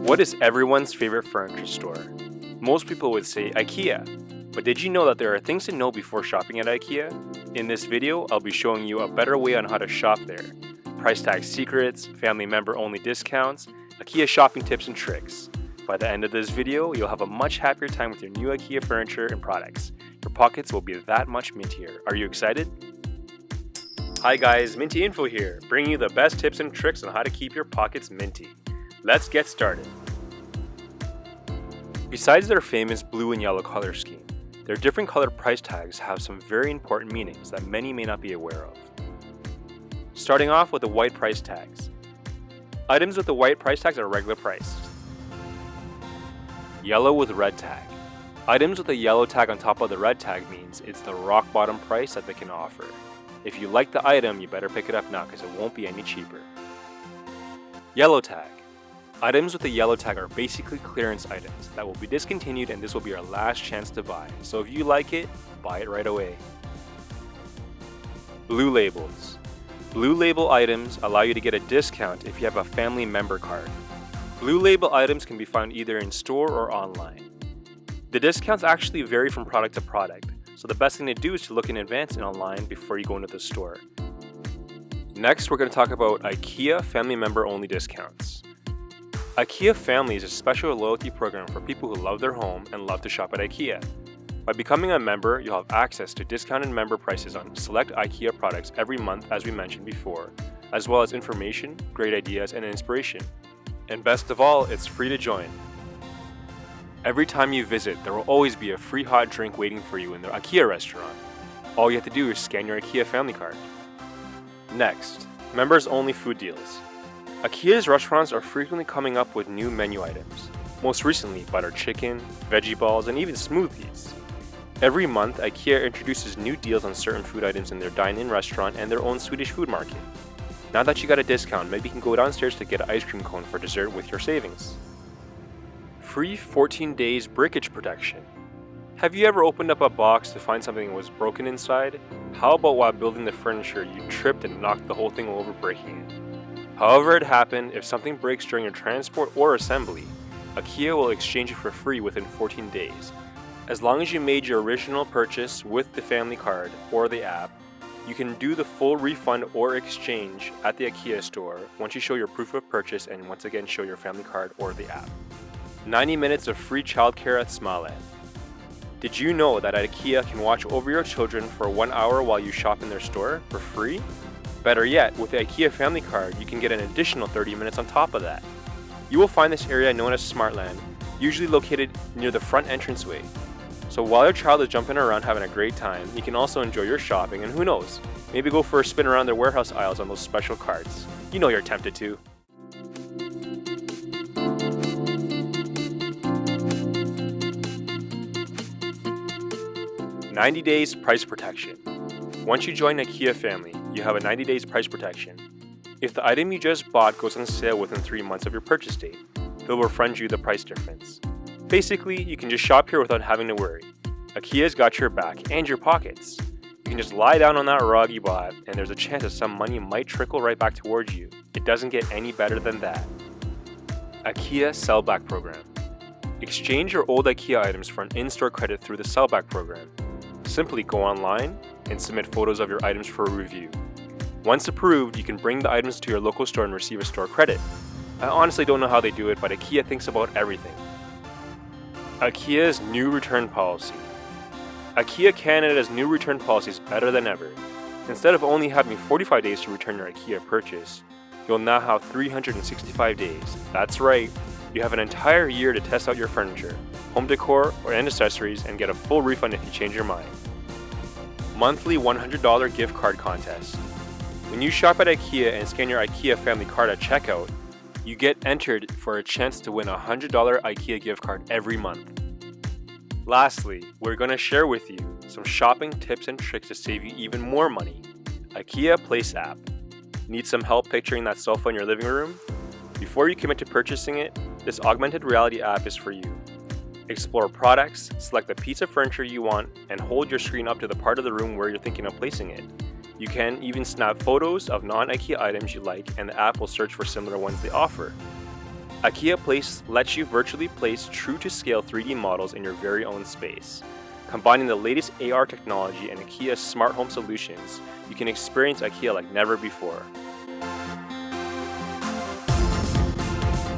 What is everyone's favorite furniture store? Most people would say IKEA, but did you know that there are things to know before shopping at IKEA? In this video, I'll be showing you a better way on how to shop there, price tag secrets, family member only discounts, IKEA shopping tips and tricks. By the end of this video, you'll have a much happier time with your new IKEA furniture and products. Your pockets will be that much mintier. Are you excited? Hi guys, Minty Info here, bringing you the best tips and tricks on how to keep your pockets minty. Let's get started. Besides their famous blue and yellow color scheme, their different colored price tags have some very important meanings that many may not be aware of. Starting off with the white price tags. Items with the white price tags are regular priced. Yellow with red tag. Items with a yellow tag on top of the red tag means it's the rock bottom price that they can offer. If you like the item, you better pick it up now because it won't be any cheaper. Yellow tag. Items with a yellow tag are basically clearance items that will be discontinued, and this will be your last chance to buy. So if you like it, buy it right away. Blue labels. Blue label items allow you to get a discount if you have a family member card. Blue label items can be found either in store or online. The discounts actually vary from product to product, so the best thing to do is to look in advance and online before you go into the store. Next, we're going to talk about IKEA family member only discounts. IKEA Family is a special loyalty program for people who love their home and love to shop at IKEA. By becoming a member, you'll have access to discounted member prices on select IKEA products every month, as we mentioned before, as well as information, great ideas, and inspiration. And best of all, it's free to join. Every time you visit, there will always be a free hot drink waiting for you in the IKEA restaurant. All you have to do is scan your IKEA family card. Next, members only food deals. IKEA's restaurants are frequently coming up with new menu items. Most recently, butter chicken, veggie balls, and even smoothies. Every month, IKEA introduces new deals on certain food items in their dine-in restaurant and their own Swedish food market. Now that you got a discount, maybe you can go downstairs to get an ice cream cone for dessert with your savings. Free 14 days breakage protection. Have you ever opened up a box to find something that was broken inside? How about while building the furniture, you tripped and knocked the whole thing over, breaking it? However it happened, if something breaks during your transport or assembly, IKEA will exchange it for free within 14 days. As long as you made your original purchase with the family card or the app, you can do the full refund or exchange at the IKEA store once you show your proof of purchase and once again show your family card or the app. 90 minutes of free childcare at Smileland. Did you know that IKEA can watch over your children for 1 hour while you shop in their store for free? Better yet, with the IKEA family card, you can get an additional 30 minutes on top of that. You will find this area known as Smartland, usually located near the front entranceway. So while your child is jumping around having a great time, you can also enjoy your shopping, and who knows, maybe go for a spin around their warehouse aisles on those special carts. You know you're tempted to. "90 days price protection. Once you join IKEA family, you have a 90 days price protection. If the item you just bought goes on sale within 3 months of your purchase date, they'll refund you the price difference. Basically, you can just shop here without having to worry. IKEA's got your back and your pockets. You can just lie down on that rug you bought, and there's a chance that some money might trickle right back towards you. It doesn't get any better than that. IKEA Sellback Program. Exchange your old IKEA items for an in-store credit through the Sellback Program. Simply go online and submit photos of your items for a review. Once approved, you can bring the items to your local store and receive a store credit. I honestly don't know how they do it, but IKEA thinks about everything. IKEA's new return policy. IKEA Canada's new return policy is better than ever. Instead of only having 45 days to return your IKEA purchase, you'll now have 365 days. That's right, you have an entire year to test out your furniture, home decor, and accessories and get a full refund if you change your mind. Monthly $100 gift card contest. When you shop at IKEA and scan your IKEA family card at checkout, you get entered for a chance to win a $100 IKEA gift card every month. Lastly, we're going to share with you some shopping tips and tricks to save you even more money. IKEA Place app. Need some help picturing that sofa in your living room? Before you commit to purchasing it, this augmented reality app is for you. Explore products, select the piece of furniture you want, and hold your screen up to the part of the room where you're thinking of placing it. You can even snap photos of non-IKEA items you like, and the app will search for similar ones they offer. IKEA Place lets you virtually place true-to-scale 3D models in your very own space. Combining the latest AR technology and IKEA's smart home solutions, you can experience IKEA like never before.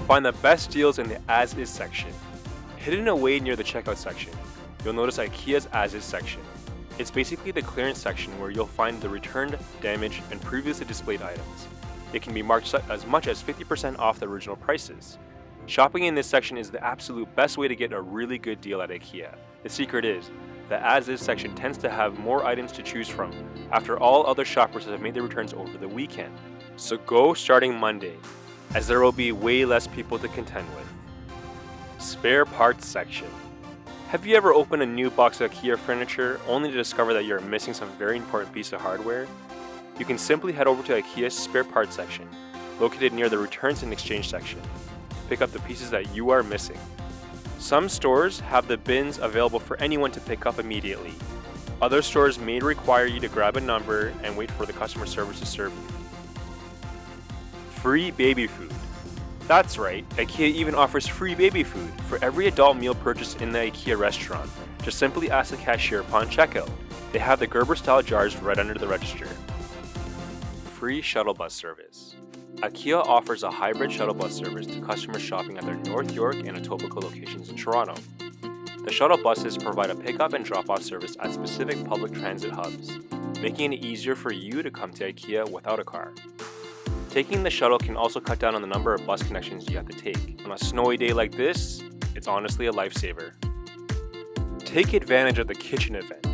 Find the best deals in the As Is section. Hidden away near the checkout section, you'll notice IKEA's As Is section. It's basically the clearance section where you'll find the returned, damaged, and previously displayed items. It can be marked as much as 50% off the original prices. Shopping in this section is the absolute best way to get a really good deal at IKEA. The secret is, the As Is section tends to have more items to choose from after all other shoppers have made their returns over the weekend. So go starting Monday, as there will be way less people to contend with. Spare parts section. Have you ever opened a new box of IKEA furniture only to discover that you're missing some very important piece of hardware? You can simply head over to IKEA's spare parts section, located near the returns and exchange section, to pick up the pieces that you are missing. Some stores have the bins available for anyone to pick up immediately. Other stores may require you to grab a number and wait for the customer service to serve you. Free baby food. That's right, IKEA even offers free baby food for every adult meal purchased in the IKEA restaurant. Just simply ask the cashier upon checkout. They have the Gerber-style jars right under the register. Free shuttle bus service. IKEA offers a hybrid shuttle bus service to customers shopping at their North York and Etobicoke locations in Toronto. The shuttle buses provide a pickup and drop-off service at specific public transit hubs, making it easier for you to come to IKEA without a car. Taking the shuttle can also cut down on the number of bus connections you have to take. On a snowy day like this, it's honestly a lifesaver. Take advantage of the kitchen event.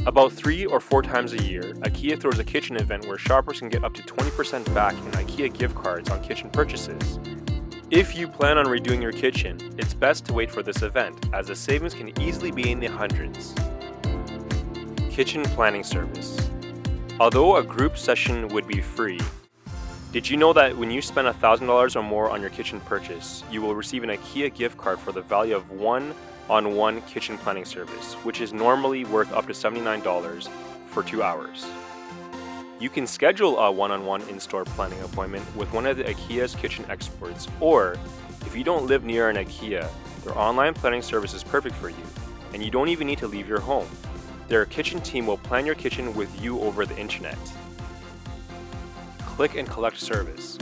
About 3 or 4 times a year, IKEA throws a kitchen event where shoppers can get up to 20% back in IKEA gift cards on kitchen purchases. If you plan on redoing your kitchen, it's best to wait for this event, as the savings can easily be in the hundreds. Kitchen planning service. Although a group session would be free, did you know that when you spend $1,000 or more on your kitchen purchase, you will receive an IKEA gift card for the value of one-on-one kitchen planning service, which is normally worth up to $79 for 2 hours. You can schedule a one-on-one in-store planning appointment with one of the IKEA's kitchen experts, or if you don't live near an IKEA, their online planning service is perfect for you, and you don't even need to leave your home. Their kitchen team will plan your kitchen with you over the internet. Click and collect service.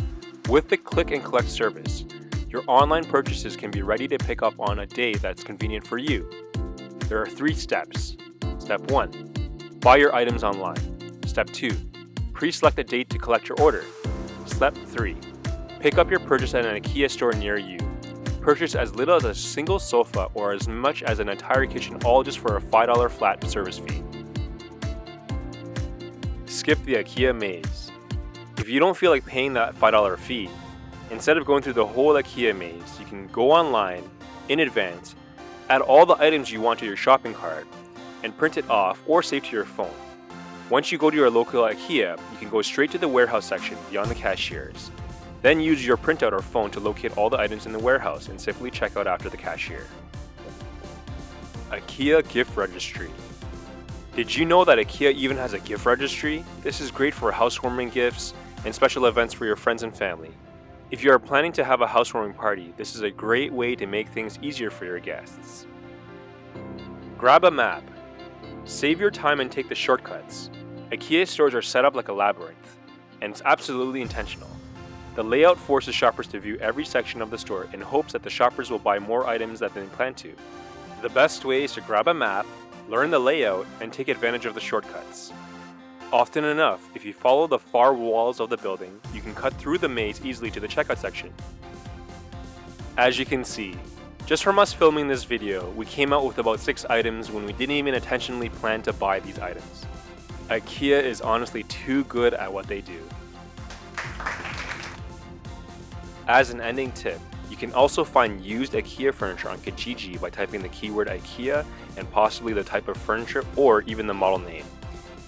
With the click and collect service, your online purchases can be ready to pick up on a day that's convenient for you. There are 3 steps. Step 1. Buy your items online. Step 2. Pre-select a date to collect your order. Step 3. Pick up your purchase at an IKEA store near you. Purchase as little as a single sofa or as much as an entire kitchen, all just for a $5 flat service fee. Skip the IKEA maze. If you don't feel like paying that $5 fee, instead of going through the whole IKEA maze, you can go online, in advance, add all the items you want to your shopping cart, and print it off or save to your phone. Once you go to your local IKEA, you can go straight to the warehouse section beyond the cashiers. Then use your printout or phone to locate all the items in the warehouse and simply check out after the cashier. IKEA Gift Registry. Did you know that IKEA even has a gift registry? This is great for housewarming gifts and special events for your friends and family. If you are planning to have a housewarming party, this is a great way to make things easier for your guests. Grab a map. Save your time and take the shortcuts. IKEA stores are set up like a labyrinth, and it's absolutely intentional. The layout forces shoppers to view every section of the store in hopes that the shoppers will buy more items than they plan to. The best way is to grab a map, learn the layout, and take advantage of the shortcuts. Often enough, if you follow the far walls of the building, you can cut through the maze easily to the checkout section. As you can see, just from us filming this video, we came out with about 6 items when we didn't even intentionally plan to buy these items. IKEA is honestly too good at what they do. As an ending tip, you can also find used IKEA furniture on Kijiji by typing the keyword IKEA and possibly the type of furniture or even the model name.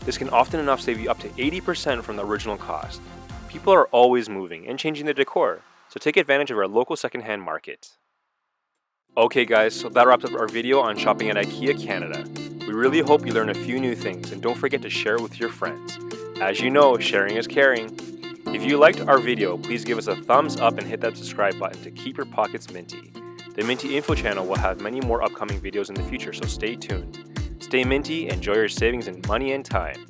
This can often enough save you up to 80% from the original cost. People are always moving and changing their decor, so take advantage of our local secondhand market. Okay guys, so that wraps up our video on shopping at IKEA Canada. We really hope you learn a few new things, and don't forget to share it with your friends. As you know, sharing is caring. If you liked our video, please give us a thumbs up and hit that subscribe button to keep your pockets minty. The Minty Info channel will have many more upcoming videos in the future, so stay tuned. Stay minty, enjoy your savings in money and time.